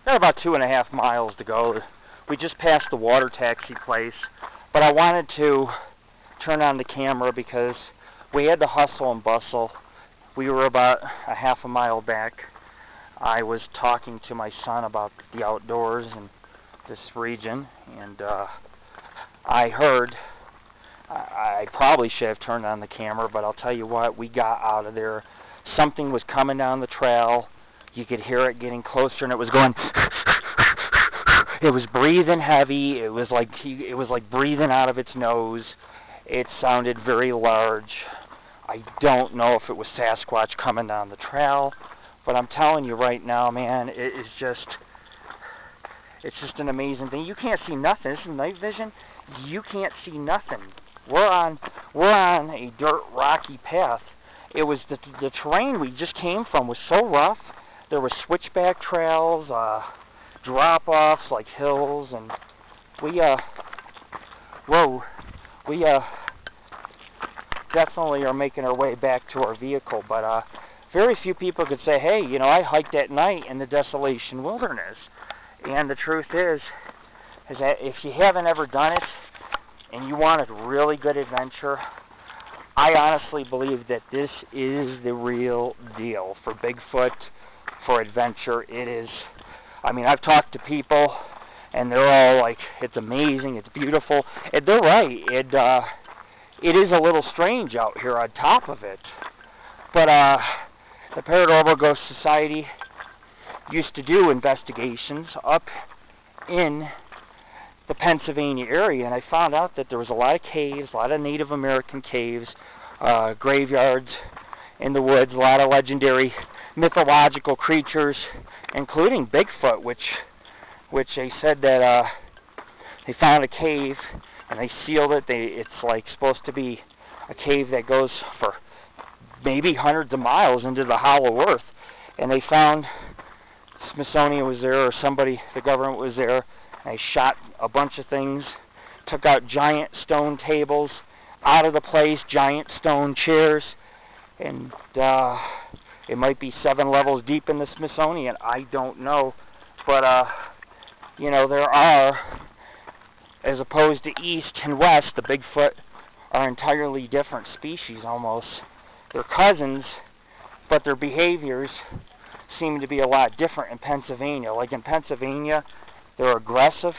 got about 2.5 miles to go. We just passed the water taxi place, but I wanted to turn on the camera because we had to hustle and bustle. We were about a half a mile back. I was talking to my son about the outdoors and this region, and I heard, I probably should have turned on the camera, but I'll tell you what, we got out of there. Something was coming down the trail. You could hear it getting closer, and it was going. It was breathing heavy. It was like breathing out of its nose. It sounded very large. I don't know if it was Sasquatch coming down the trail, but I'm telling you right now, man, it's just an amazing thing. You can't see nothing. This is night vision. You can't see nothing. We're on a dirt rocky path. It was the terrain we just came from was so rough. There were switchback trails, drop-offs like hills, and we definitely are making our way back to our vehicle. But very few people could say, hey, you know, I hiked at night in the Desolation wilderness. And the truth is that if you haven't ever done it and you want a really good adventure, I honestly believe that this is the real deal for Bigfoot, for adventure. It is. I mean, I've talked to people, and they're all like, it's amazing, it's beautiful. And they're right. It is a little strange out here on top of it. But the Paranormal Ghost Society used to do investigations up in the Pennsylvania area, and I found out that there was a lot of caves, a lot of Native American caves, graveyards in the woods, a lot of legendary mythological creatures, including Bigfoot, which they said that they found a cave and they sealed it. It's like supposed to be a cave that goes for maybe hundreds of miles into the hollow earth, and they found Smithsonian was there, or somebody, the government was there. They shot a bunch of things, took out giant stone tables out of the place, giant stone chairs, and it might be 7 levels deep in the Smithsonian. I don't know, but you know, there are, as opposed to east and west, the Bigfoot are entirely different species almost. They're cousins, but their behaviors seem to be a lot different in Pennsylvania. Like in Pennsylvania, they're aggressive.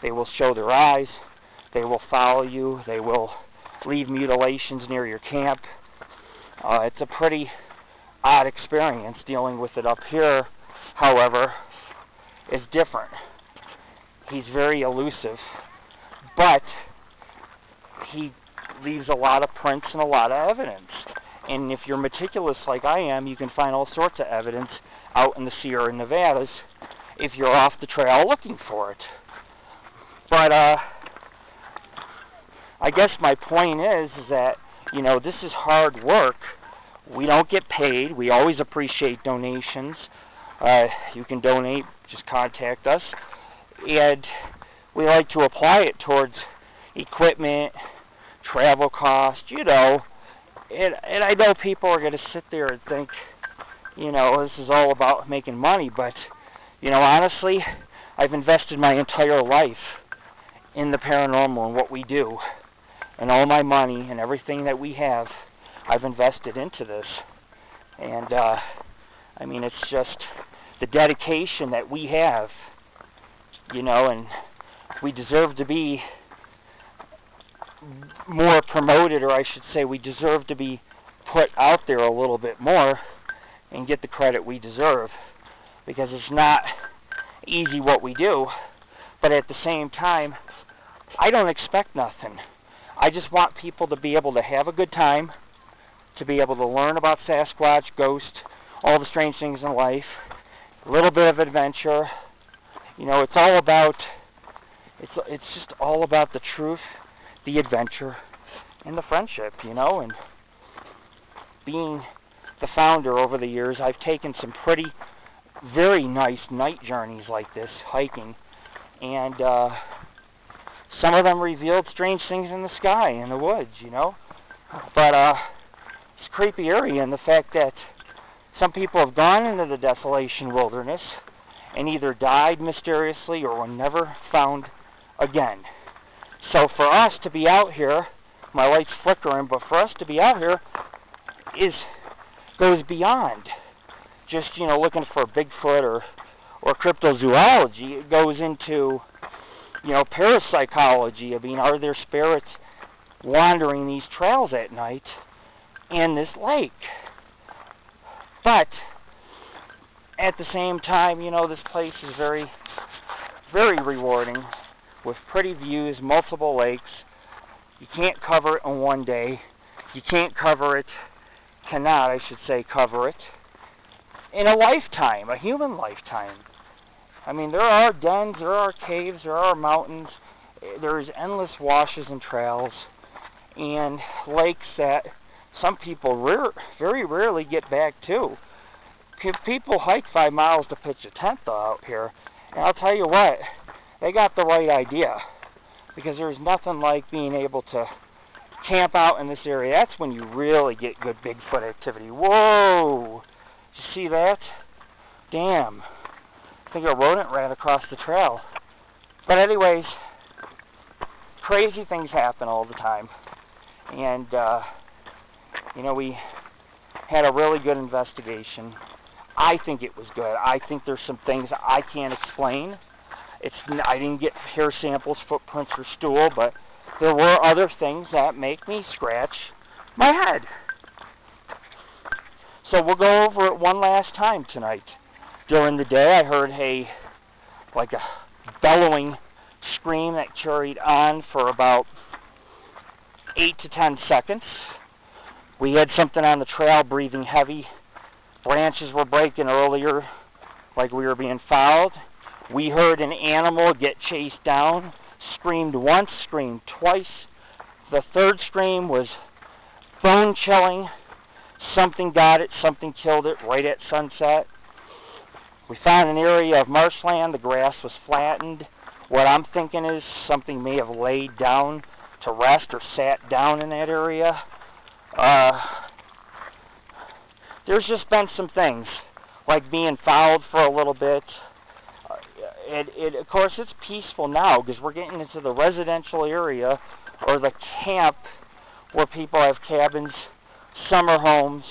They will show their eyes. They will follow you. They will leave mutilations near your camp. It's a pretty odd experience dealing with it up here. However, it's different. He's very elusive, but he leaves a lot of prints and a lot of evidence. And if you're meticulous like I am, you can find all sorts of evidence out in the Sierra Nevadas if you're off the trail looking for it. But I guess my point is that, you know, this is hard work. We don't get paid. We always appreciate donations. You can donate, just contact us. And we like to apply it towards equipment, travel costs, you know. And I know people are going to sit there and think, you know, this is all about making money. But, you know, honestly, I've invested my entire life in the paranormal and what we do. And all my money and everything that we have, I've invested into this. And, I mean, it's just the dedication that we have, you know, and we deserve to be more promoted, or I should say we deserve to be put out there a little bit more and get the credit we deserve, because it's not easy what we do, but at the same time, I don't expect nothing. I just want people to be able to have a good time, to be able to learn about Sasquatch, ghosts, all the strange things in life, a little bit of adventure. You know, it's all about, it's just all about the truth, the adventure, and the friendship, you know. And being the founder over the years, I've taken some very nice night journeys like this, hiking, and some of them revealed strange things in the sky, in the woods, you know. But it's a creepy area, and the fact that some people have gone into the Desolation wilderness and either died mysteriously or were never found again. So for us to be out here, my light's flickering, but for us to be out here goes beyond just, looking for Bigfoot or cryptozoology. It goes into, parapsychology. I mean, are there spirits wandering these trails at night in this lake? But at the same time, this place is very, very rewarding with pretty views, multiple lakes. You can't cover it in one day. You can't cover it, I should say, cover it in a lifetime, a human lifetime. I mean, there are dens, there are caves, there are mountains, there's endless washes and trails, and lakes that some people very rarely get back to. People hike 5 miles to pitch a tent out here, and I'll tell you what, they got the right idea, because there's nothing like being able to camp out in this area. That's when you really get good Bigfoot activity. Whoa! Did you see that? Damn. I think a rodent ran across the trail. But anyways, crazy things happen all the time. And, we had a really good investigation. I think it was good. I think there's some things I can't explain. I didn't get hair samples, footprints, or stool, but there were other things that make me scratch my head. So we'll go over it one last time tonight. During the day, I heard a bellowing scream that carried on for about 8 to 10 seconds. We had something on the trail breathing heavy. Branches were breaking earlier, like we were being followed. We heard an animal get chased down, screamed once, screamed twice. The third scream was bone-chilling. Something got it, something killed it right at sunset. We found an area of marshland. The grass was flattened. What I'm thinking is something may have laid down to rest or sat down in that area. There's just been some things, like being fouled for a little bit. Of course, it's peaceful now because we're getting into the residential area or the camp where people have cabins, summer homes,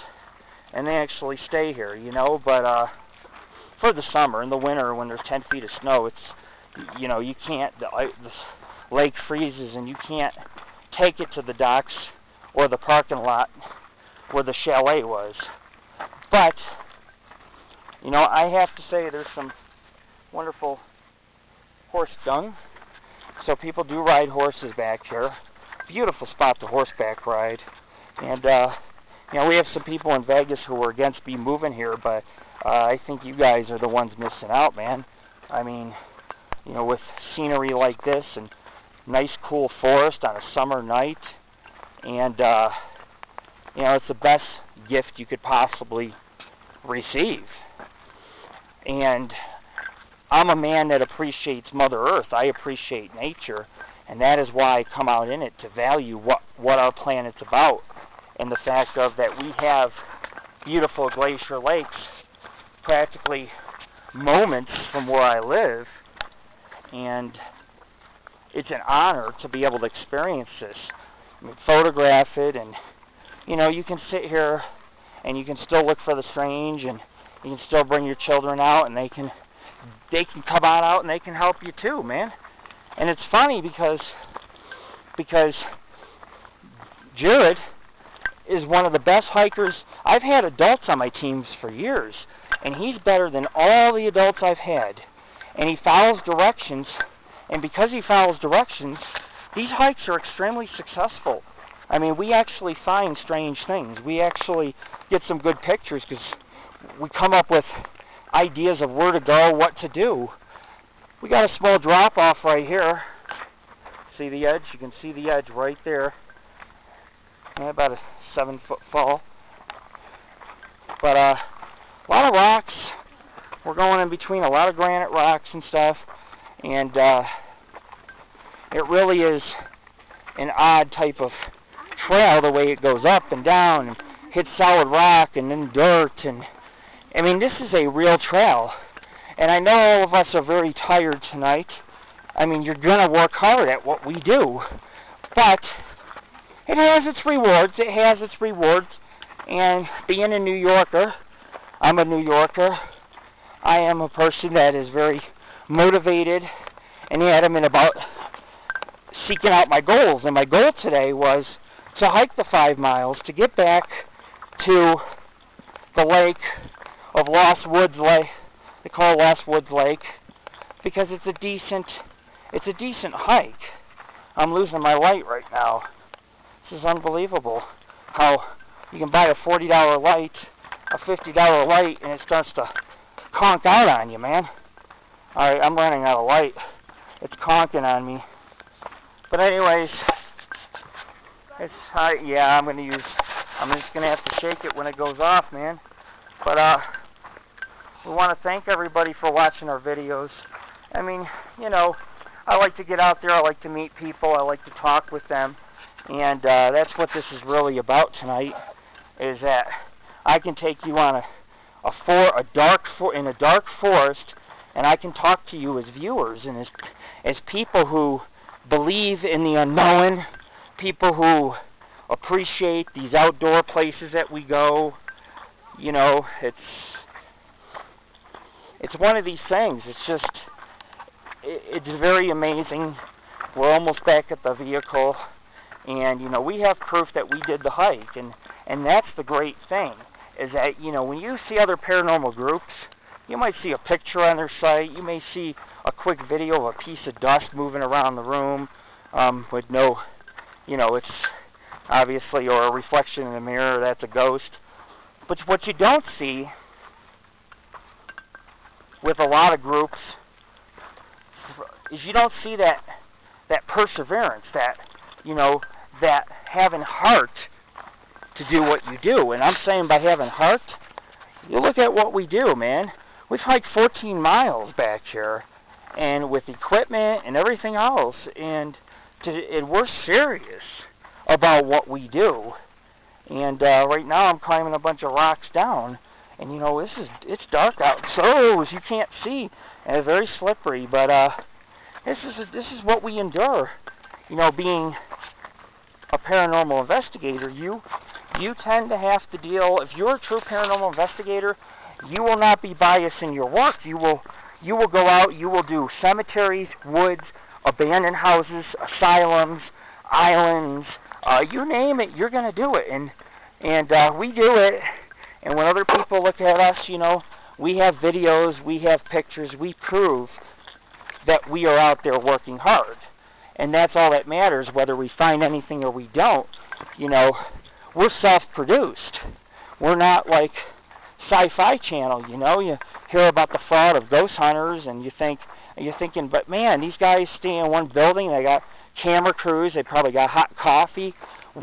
and they actually stay here, But for the summer, in the winter, when there's 10 feet of snow, it's, you can't, the lake freezes and you can't take it to the docks or the parking lot where the chalet was. But, I have to say there's some wonderful horse dung. So people do ride horses back here. Beautiful spot to horseback ride. And, we have some people in Vegas who are against me moving here, but I think you guys are the ones missing out, man. I mean, with scenery like this and nice cool forest on a summer night, and, it's the best gift you could possibly receive. And I'm a man that appreciates Mother Earth. I appreciate nature, and that is why I come out in it, to value what our planet's about, and the fact of that we have beautiful glacier lakes practically moments from where I live, and it's an honor to be able to experience this. I mean, photograph it, and you can sit here and you can still look for the strange, and you can still bring your children out, and they can come on out and they can help you too, man. And it's funny because Jarrod is one of the best hikers. I've had adults on my teams for years, and he's better than all the adults I've had. And he follows directions, and because he follows directions, these hikes are extremely successful. I mean, we actually find strange things. We actually get some good pictures because we come up with ideas of where to go, what to do. We got a small drop-off right here. See the edge? You can see the edge right there. About a 7-foot fall. But a lot of rocks. We're going in between a lot of granite rocks and stuff. And it really is an odd type of trail, the way it goes up and down and hits solid rock and then dirt. And I mean, this is a real trail. And I know all of us are very tired tonight. I mean, you're going to work hard at what we do. But it has its rewards. It has its rewards. And being a New Yorker, I'm a New Yorker. I am a person that is very motivated and adamant about seeking out my goals. And my goal today was to hike the 5 miles to get back to the lake of Lost Woods Lake. They call it Lost Woods Lake because it's a decent hike. I'm losing my light right now. This is unbelievable how you can buy a $40 light, a $50 light, and it starts to conk out on you, man. Alright, I'm running out of light. It's conking on me. But anyways, yeah, I'm just gonna have to shake it when it goes off, man. But we want to thank everybody for watching our videos. I mean, you know, I like to get out there. I like to meet people. I like to talk with them, and that's what this is really about tonight. Is that I can take you on a dark forest, and I can talk to you as viewers and as people who believe in the unknown, people who appreciate these outdoor places that we go. You know, it's one of these things. It's just, it's very amazing. We're almost back at the vehicle, and you know, we have proof that we did the hike, and that's the great thing, is that, you know, when you see other paranormal groups, you might see a picture on their site, you may see a quick video of a piece of dust moving around the room, with no, you know, it's obviously, or a reflection in the mirror, that's a ghost. But what you don't see with a lot of groups is you don't see that perseverance, that, you know, that having heart to do what you do. And I'm saying by having heart, you look at what we do, man. We've hiked 14 miles back here, and with equipment and everything else, and we're serious about what we do. And right now I'm climbing a bunch of rocks down, and you know, it's dark out, so you can't see, and it's very slippery. But this is what we endure. You know, being a paranormal investigator, you tend to have to deal. If you're a true paranormal investigator, you will not be biased in your work. You will go out. You will do cemeteries, woods, abandoned houses, asylums, islands. You name it, you're going to do it, and we do it. And when other people look at us, you know, we have videos, we have pictures, we prove that we are out there working hard, and that's all that matters. Whether we find anything or we don't, you know, we're self-produced. We're not like Sci-Fi Channel. You know, you hear about the fraud of ghost hunters, and you're thinking, but man, these guys stay in one building. They got camera crews. They probably got hot coffee.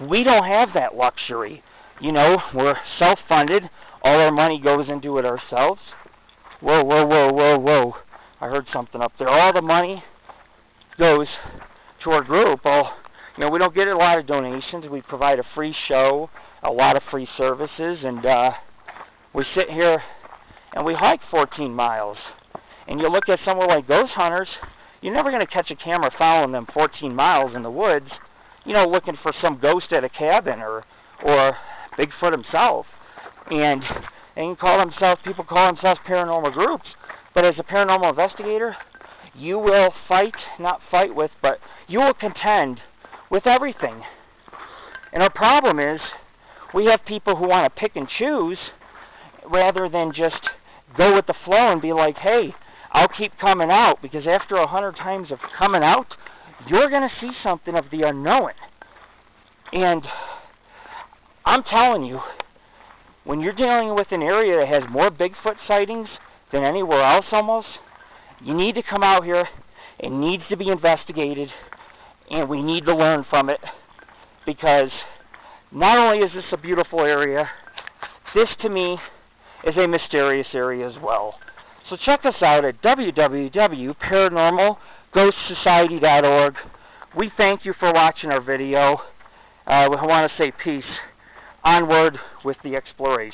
We don't have that luxury. You know, we're self-funded. All our money goes into it ourselves. Whoa, whoa, whoa, whoa, whoa. I heard something up there. All the money goes to our group. You know, we don't get a lot of donations. We provide a free show, a lot of free services, and we sit here and we hike 14 miles. And you look at somewhere like Ghost Hunters, you're never going to catch a camera following them 14 miles in the woods, you know, looking for some ghost at a cabin or Bigfoot himself. And people call themselves paranormal groups. But as a paranormal investigator, you will but you will contend with everything. And our problem is, we have people who want to pick and choose rather than just go with the flow and be like, hey, I'll keep coming out, because after 100 times of coming out, you're going to see something of the unknown. And I'm telling you, when you're dealing with an area that has more Bigfoot sightings than anywhere else almost, you need to come out here. It needs to be investigated, and we need to learn from it, because not only is this a beautiful area, this to me is a mysterious area as well. So check us out at www.paranormalghostsociety.org. We thank you for watching our video. We want to say peace. Onward with the exploration.